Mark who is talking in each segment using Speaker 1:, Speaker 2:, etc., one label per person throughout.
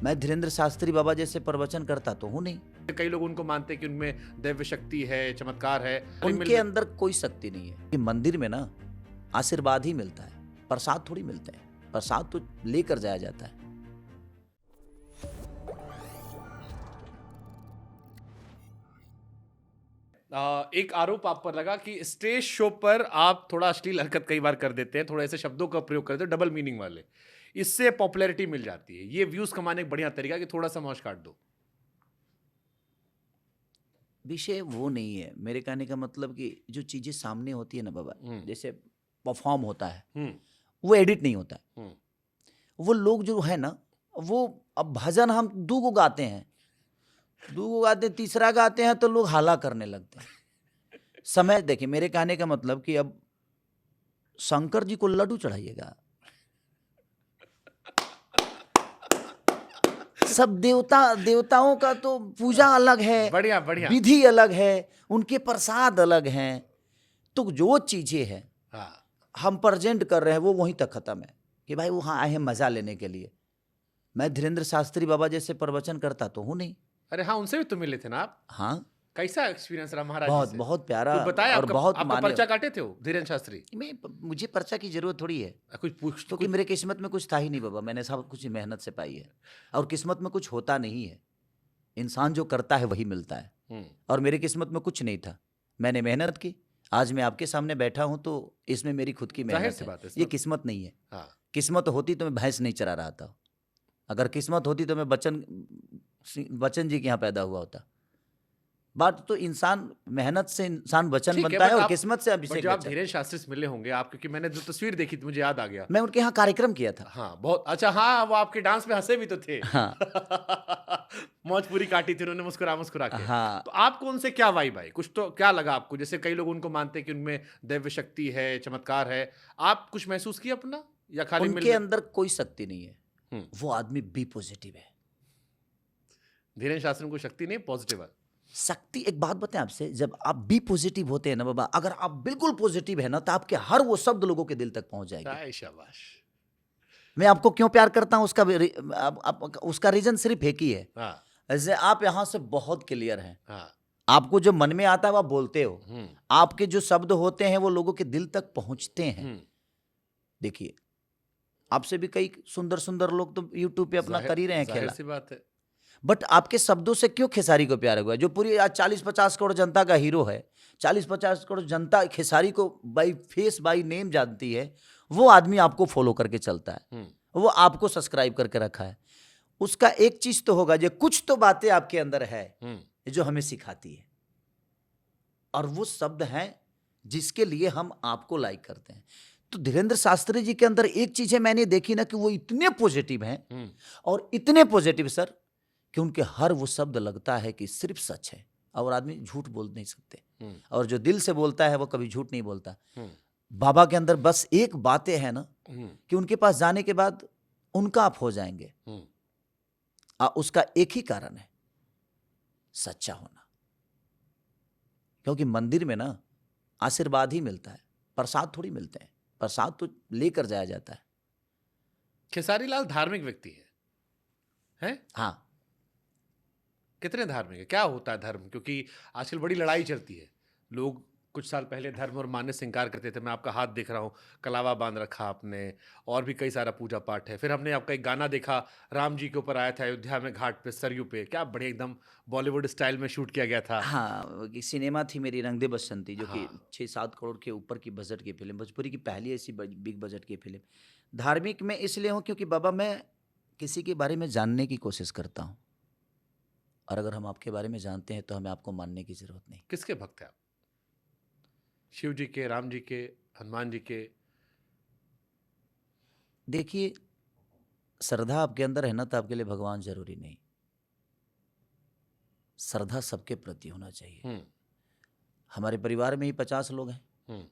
Speaker 1: मैं धीरेन्द्र शास्त्री बाबा जैसे प्रवचन करता तो हूँ नहीं।
Speaker 2: कई लोग उनको मानते हैं कि उनमें दैव्य शक्ति है, चमत्कार है।
Speaker 1: उनके अंदर कोई शक्ति नहीं है। कि मंदिर में ना आशीर्वाद ही मिलता है, प्रसाद थोड़ी मिलते हैं। प्रसाद तो लेकर जाया जाता है।
Speaker 2: एक आरोप आप पर लगा कि स्टेज शो पर आप थोड़ा अश्लील हरकत कई बार कर देते हैं, थोड़े ऐसे शब्दों का प्रयोग करते हैं डबल मीनिंग वाले, इससे पॉपुलैरिटी मिल जाती है। ये व्यूज कमाने का बढ़िया तरीका है कि थोड़ा सा मौज काट दो।
Speaker 1: विषय वो नहीं है। मेरे कहने का मतलब कि जो चीजें सामने होती है ना बाबा, जैसे परफॉर्म होता है, वो एडिट नहीं होता है। वो लोग जो है ना, वो अब भजन हम दो गो गाते हैं, तीसरा गाते हैं तो लोग हाला करने लगते हैं। समय देखिए, मेरे कहने का मतलब कि अब शंकर जी को लड्डू चढ़ाइएगा, सब देवताओं का तो पूजा अलग है,
Speaker 2: बढ़िया बढ़िया,
Speaker 1: विधि अलग है, उनके प्रसाद अलग हैं। तो जो चीजें हैं हम प्रेजेंट कर रहे हैं वो वहीं तक खत्म है कि भाई वहां आए हैं मजा लेने के लिए। मैं धीरेन्द्र शास्त्री बाबा जैसे प्रवचन करता तो हूँ नहीं।
Speaker 2: अरे हाँ, उनसे भी तो मिले थे ना आप?
Speaker 1: हाँ,
Speaker 2: कैसा एक्सपीरियंस रहा महाराज जी
Speaker 1: बहुत
Speaker 2: से?
Speaker 1: बहुत प्यारा
Speaker 2: कुछ बताया
Speaker 1: और बहुत
Speaker 2: आपका
Speaker 1: मान्य।
Speaker 2: पर्चा काटे थे वो धीरेन्द्र शास्त्री?
Speaker 1: मुझे पर्चा की जरूरत थोड़ी है,
Speaker 2: कुछ पूछ
Speaker 1: क्योंकि मेरे किस्मत में कुछ था ही नहीं बाबा। मैंने सब कुछ मेहनत से पाई है, और किस्मत में कुछ होता नहीं है। इंसान जो करता है वही मिलता है, और मेरी किस्मत में कुछ नहीं था। मैंने मेहनत की, आज मैं आपके सामने बैठा हूं, तो इसमें मेरी खुद की मेहनत है। ये किस्मत नहीं है। किस्मत होती तो मैं भैंस नहीं चरा रहा था। अगर किस्मत होती तो मैं बच्चन जी के यहाँ पैदा हुआ होता। बात तो इंसान मेहनत से इंसान बच्चन बनता है, और किस्मत से अभिषेक
Speaker 2: जब आप
Speaker 1: बच्चन।
Speaker 2: धीरेन्द्र शास्त्री से मिले होंगे आप, क्योंकि मैंने जो तस्वीर देखी थी मुझे याद आ गया।
Speaker 1: मैं उनके यहाँ कार्यक्रम किया था।
Speaker 2: हाँ बहुत अच्छा। हाँ, वो आपके डांस में हंसे भी तो थे।
Speaker 1: हाँ
Speaker 2: मौज पूरी काटी थी उन्होंने मुस्कुरा मुस्कुरा के।
Speaker 1: हाँ,
Speaker 2: तो आपको उनसे क्या वाइब आई? कुछ तो क्या लगा आपको? जैसे कई लोग उनको मानते हैं कि उनमें दैव्य शक्ति है, चमत्कार है। आप कुछ महसूस किया अपना, या खाली
Speaker 1: उनके अंदर कोई शक्ति नहीं है। वो आदमी बी पॉजिटिव है।
Speaker 2: धीरेन्द्र शास्त्री को शक्ति नहीं, पॉजिटिव है
Speaker 1: शक्ति। एक बात बताएं आपसे, जब आप बी पॉजिटिव होते हैं ना बाबा, अगर आप बिल्कुल पॉजिटिव है ना, तो आपके हर वो शब्द लोगों के दिल तक पहुंच जाएंगे।
Speaker 2: शाबाश।
Speaker 1: मैं आपको क्यों प्यार करता हूं, उसका रीजन सिर्फ एक ही है। जैसे आप यहां से बहुत क्लियर हैं, आपको जो मन में आता है वो आप बोलते हो, आपके जो शब्द होते हैं वो लोगों के दिल तक पहुंचते हैं। देखिए, आपसे भी कई सुंदर सुंदर लोग तो यूट्यूब पे अपना कर ही रहे हैं खेला।
Speaker 2: सी बात है।
Speaker 1: बट आपके शब्दों से क्यों खेसारी को प्यार हुआ? जो पूरी आज 40-50 करोड़ जनता का हीरो है, 40-50 करोड़ जनता खेसारी को बाई फेस बाई नेम जानती है, वो आदमी आपको फॉलो करके चलता है, वो आपको सब्सक्राइब करके रखा है। उसका एक चीज तो होगा, जो कुछ तो बातें आपके अंदर है जो हमें सिखाती है, और वो शब्द हैं जिसके लिए हम आपको लाइक करते हैं। तो धीरेन्द्र शास्त्री जी के अंदर एक चीज है मैंने देखी ना, कि वो इतने पॉजिटिव हैं, और इतने पॉजिटिव सर, कि उनके हर वो शब्द लगता है कि सिर्फ सच है, और आदमी झूठ बोल नहीं सकते। और जो दिल से बोलता है वो कभी झूठ नहीं बोलता। बाबा के अंदर बस एक बातें है ना, कि उनके पास जाने के बाद उनका आप हो जाएंगे। उसका एक ही कारण है, सच्चा होना। क्योंकि मंदिर में ना आशीर्वाद ही मिलता है, प्रसाद थोड़ी मिलते हैं। प्रसाद तो लेकर जाया जाता है।
Speaker 2: खेसारी लाल धार्मिक व्यक्ति है?
Speaker 1: हाँ।
Speaker 2: कितने धार्मिक है? क्या होता है धर्म? क्योंकि आजकल बड़ी लड़ाई चलती है। लोग कुछ साल पहले धर्म और मान्य से इंकार करते थे। मैं आपका हाथ देख रहा हूँ, कलावा बांध रखा आपने, और भी कई सारा पूजा पाठ है। फिर हमने आपका एक गाना देखा, राम जी के ऊपर आया था अयोध्या में घाट पे सरयू पे, क्या बढ़िया एकदम बॉलीवुड स्टाइल में शूट किया गया था।
Speaker 1: हाँ, सिनेमा थी मेरी रंग दे बसंती, जो कि 6-7 करोड़ के ऊपर की बजट की फिल्म, भोजपुरी की पहली ऐसी बिग बजट की फिल्म। धार्मिक में इसलिए हूँ क्योंकि बाबा मैं किसी के बारे में जानने की कोशिश करता हूँ, और अगर हम आपके बारे में जानते हैं तो हमें आपको मानने की जरूरत नहीं।
Speaker 2: किसके भक्त हैं आप? शिव जी के, राम जी के, हनुमान जी के?
Speaker 1: देखिए, श्रद्धा आपके अंदर है ना, तो आपके लिए भगवान जरूरी नहीं। श्रद्धा सबके प्रति होना चाहिए। हमारे परिवार में ही 50 लोग हैं।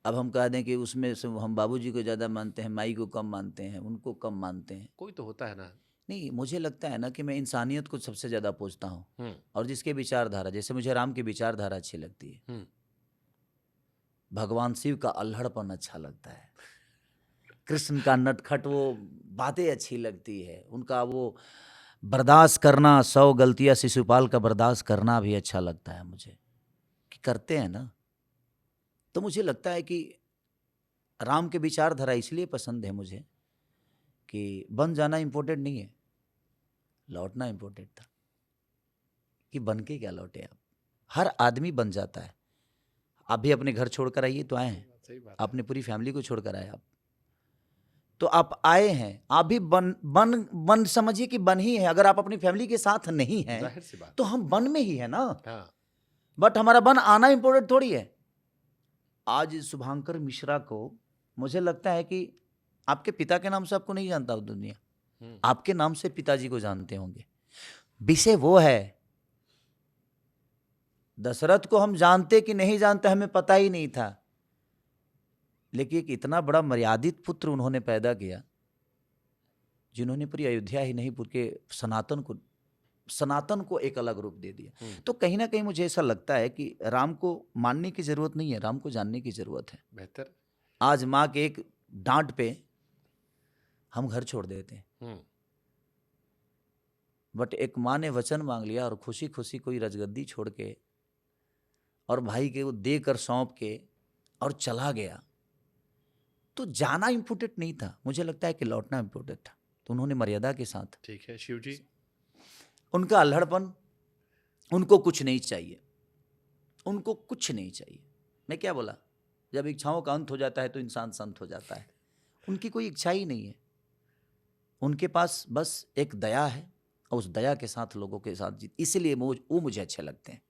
Speaker 1: अब हम कह दें कि उसमें से हम बाबूजी को ज्यादा मानते हैं, माई को कम मानते हैं, उनको कम मानते हैं,
Speaker 2: कोई तो होता है ना।
Speaker 1: नहीं, मुझे लगता है ना कि मैं इंसानियत को सबसे ज्यादा पूजता हूँ, और जिसके विचारधारा, जैसे मुझे राम की विचारधारा अच्छी लगती है, भगवान शिव का अल्हड़पन अच्छा लगता है, कृष्ण का नटखट वो बातें अच्छी लगती है, उनका वो बर्दाश्त करना, 100 गलतियां शिशुपाल का बर्दाश्त करना भी अच्छा लगता है मुझे, कि करते हैं ना। तो मुझे लगता है कि राम के विचारधारा इसलिए पसंद है मुझे कि बन जाना इम्पोर्टेंट नहीं है, लौटना इम्पोर्टेंट था। कि बन के क्या लौटे आप, हर आदमी बन जाता है। आप भी अपने घर छोड़कर आइए तो आए हैं,
Speaker 2: सही बात है।
Speaker 1: आपने पूरी फैमिली को छोड़कर आए आप, तो आप आए हैं, आप भी बन बन बन समझिए कि बन ही है। अगर आप अपनी फैमिली के साथ नहीं हैं
Speaker 2: जाहिर सी बात।
Speaker 1: तो हम बन में ही है ना।
Speaker 2: हाँ,
Speaker 1: बट हमारा बन आना इंपॉर्टेंट थोड़ी है। आज शुभांकर मिश्रा को मुझे लगता है कि आपके पिता के नाम से आपको नहीं जानता दुनिया, आपके नाम से पिताजी को जानते होंगे। विषय वो है, दशरथ को हम जानते कि नहीं जानते हमें पता ही नहीं था, लेकिन एक इतना बड़ा मर्यादित पुत्र उन्होंने पैदा किया, जिन्होंने पूरी अयोध्या ही नहीं पूरे सनातन को एक अलग रूप दे दिया। तो कहीं ना कहीं मुझे ऐसा लगता है कि राम को मानने की जरूरत नहीं है, राम को जानने की जरूरत है।
Speaker 2: बेहतर।
Speaker 1: आज माँ के एक डांट पे हम घर छोड़ देते हैं, बट एक माँ ने वचन मांग लिया और खुशी खुशी कोई रजगद्दी छोड़ के और भाई के वो देकर सौंप के और चला गया, तो जाना इम्पोर्टेंट नहीं था, मुझे लगता है कि लौटना इम्पोर्टेंट था। तो उन्होंने मर्यादा के साथ,
Speaker 2: ठीक है शिव जी,
Speaker 1: उनका अल्हड़पन, उनको कुछ नहीं चाहिए, उनको कुछ नहीं चाहिए। मैं क्या बोला, जब इच्छाओं का अंत हो जाता है तो इंसान संत हो जाता है। उनकी कोई इच्छा ही नहीं है, उनके पास बस एक दया है और उस दया के साथ लोगों के साथ जीत, इसलिए वो मुझे अच्छे लगते हैं।